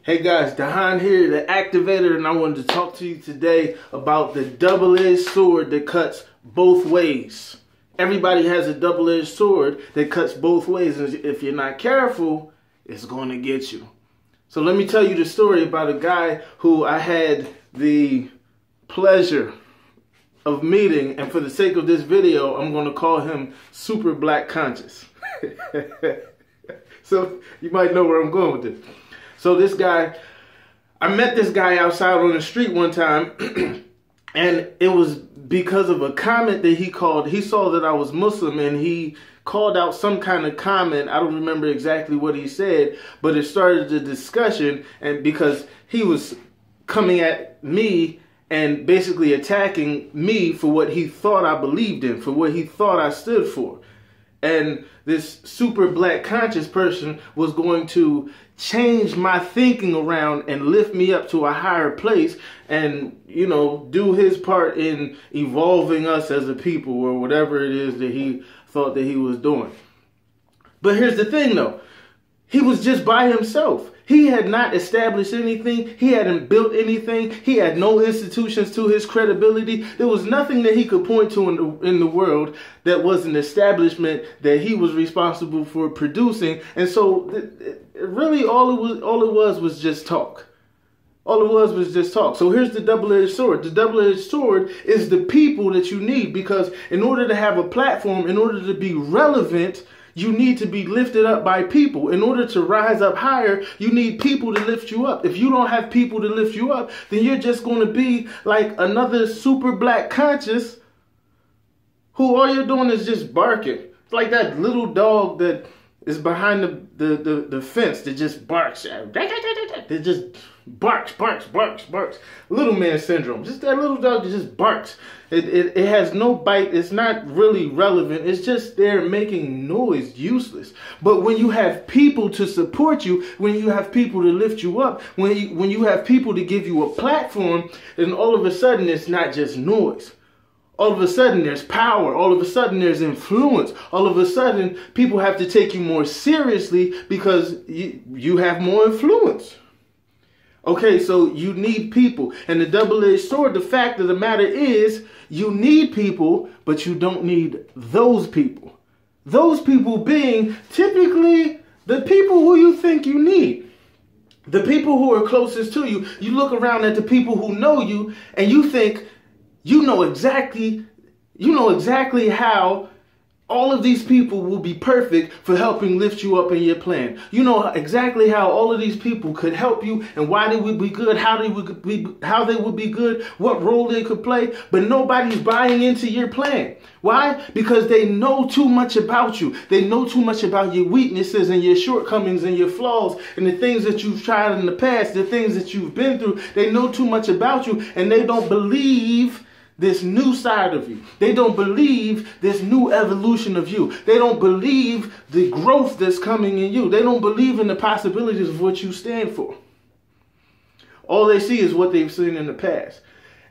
Hey guys, Dahan here, the Activator, and I wanted to talk to you today about the double-edged sword that cuts both ways. Everybody has a double-edged sword that cuts both ways, and if you're not careful, it's going to get you. So let me tell you the story about a guy who I had the pleasure of meeting, and for the sake of this video, I'm going to call him Super Black Conscious. So you might know where I'm going with this. So this guy, I met this guy outside on the street one time, and it was because of a comment that he called. He saw that I was Muslim, and he called out some kind of comment. I don't remember exactly what he said, but it started the discussion, and because he was coming at me and basically attacking me for what he thought I believed in, for what he thought I stood for. And this super black conscious person was going to change my thinking around and lift me up to a higher place and, you know, do his part in evolving us as a people or whatever it is that he thought that he was doing. But here's the thing, though. He was just by himself. He had not established anything. He hadn't built anything. He had no institutions to his credibility. There was nothing that he could point to in the world that was an establishment that he was responsible for producing. And so really all it was just talk. All it was just talk. So here's the double-edged sword. The double-edged sword is the people that you need, because in order to have a platform, in order to be relevant, you need to be lifted up by people. In order to rise up higher, you need people to lift you up. If you don't have people to lift you up, then you're just going to be like another super black conscious who all you're doing is just barking. It's like that little dog that is behind the fence that just barks. That just barks. Little man syndrome. Just that little dog that just barks. It has no bite. It's not really relevant. It's just there making noise, useless. But when you have people to support you, when you have people to lift you up, when you have people to give you a platform, then all of a sudden it's not just noise. All of a sudden there's power. All of a sudden there's influence. All of a sudden people have to take you more seriously because you have more influence. Okay, so you need people. And the double-edged sword, the fact of the matter is, you need people, but you don't need those people. Those people being typically the people who you think you need. The people who are closest to you. You look around at the people who know you, and you think you know exactly how all of these people will be perfect for helping lift you up in your plan. You know exactly how all of these people could help you and why they would be good, how they would be good, what role they could play, but nobody's buying into your plan. Why? Because they know too much about you. They know too much about your weaknesses and your shortcomings and your flaws and the things that you've tried in the past, the things that you've been through. They know too much about you, and they don't believe this new side of you. They don't believe this new evolution of you. They don't believe the growth that's coming in you. They don't believe in the possibilities of what you stand for. All they see is what they've seen in the past.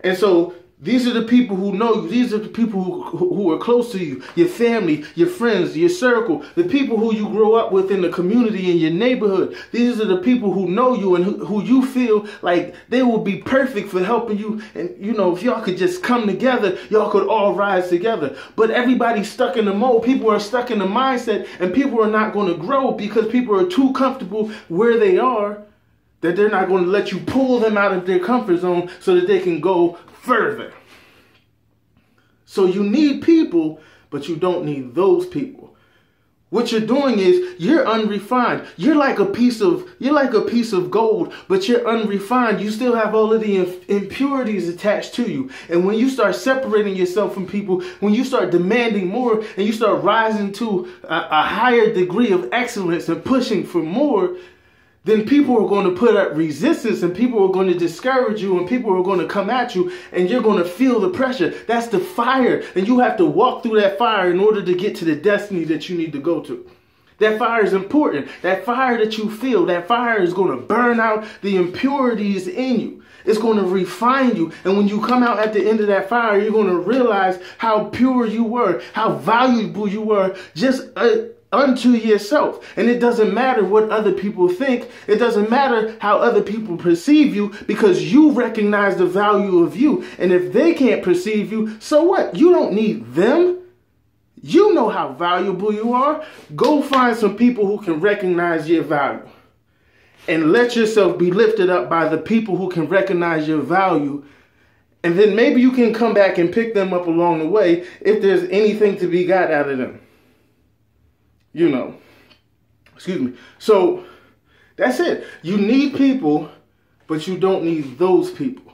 And so these are the people who know you. These are the people who are close to you, your family, your friends, your circle, the people who you grow up with in the community, in your neighborhood. These are the people who know you and who you feel like they will be perfect for helping you. And, you know, if y'all could just come together, y'all could all rise together. But everybody's stuck in the mold. People are stuck in the mindset, and people are not going to grow because people are too comfortable where they are, that they're not going to let you pull them out of their comfort zone so that they can go further. So you need people, but you don't need those people. What you're doing is you're unrefined. You're like a piece of gold, but you're unrefined. You still have all of the impurities attached to you. And when you start separating yourself from people, when you start demanding more and you start rising to a higher degree of excellence and pushing for more, then people are going to put up resistance, and people are going to discourage you, and people are going to come at you, and you're going to feel the pressure. That's the fire, and you have to walk through that fire in order to get to the destiny that you need to go to. That fire is important. That fire that you feel, that fire is going to burn out the impurities in you. It's going to refine you. And when you come out at the end of that fire, you're going to realize how pure you were, how valuable you were just unto yourself. And it doesn't matter what other people think. It doesn't matter how other people perceive you, because you recognize the value of you. And if they can't perceive you, so what? You don't need them. You know how valuable you are. Go find some people who can recognize your value. And let yourself be lifted up by the people who can recognize your value. And then maybe you can come back and pick them up along the way if there's anything to be got out of them. You know, excuse me. So that's it. You need people, but you don't need those people.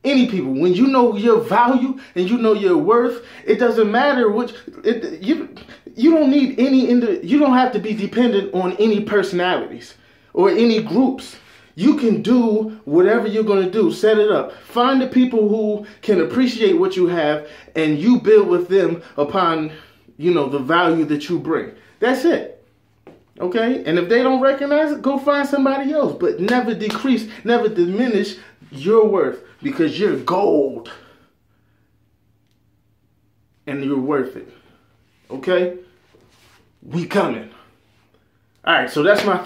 Any people. When you know your value and you know your worth, it doesn't matter which. You don't need any. You don't have to be dependent on any personalities or any groups. You can do whatever you're going to do. Set it up. Find the people who can appreciate what you have, and you build with them upon, the value that you bring. That's it. Okay? And if they don't recognize it, go find somebody else. But never decrease, never diminish your worth, because you're gold. And you're worth it. Okay? We coming. All right, so that's my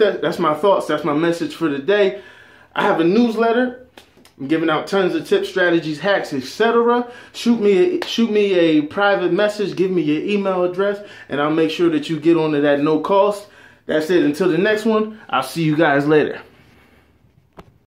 thoughts. That's my message for today. I have a newsletter. I'm giving out tons of tips, strategies, hacks, etc. Shoot me a private message. Give me your email address, and I'll make sure that you get onto that no cost. That's it. Until the next one, I'll see you guys later.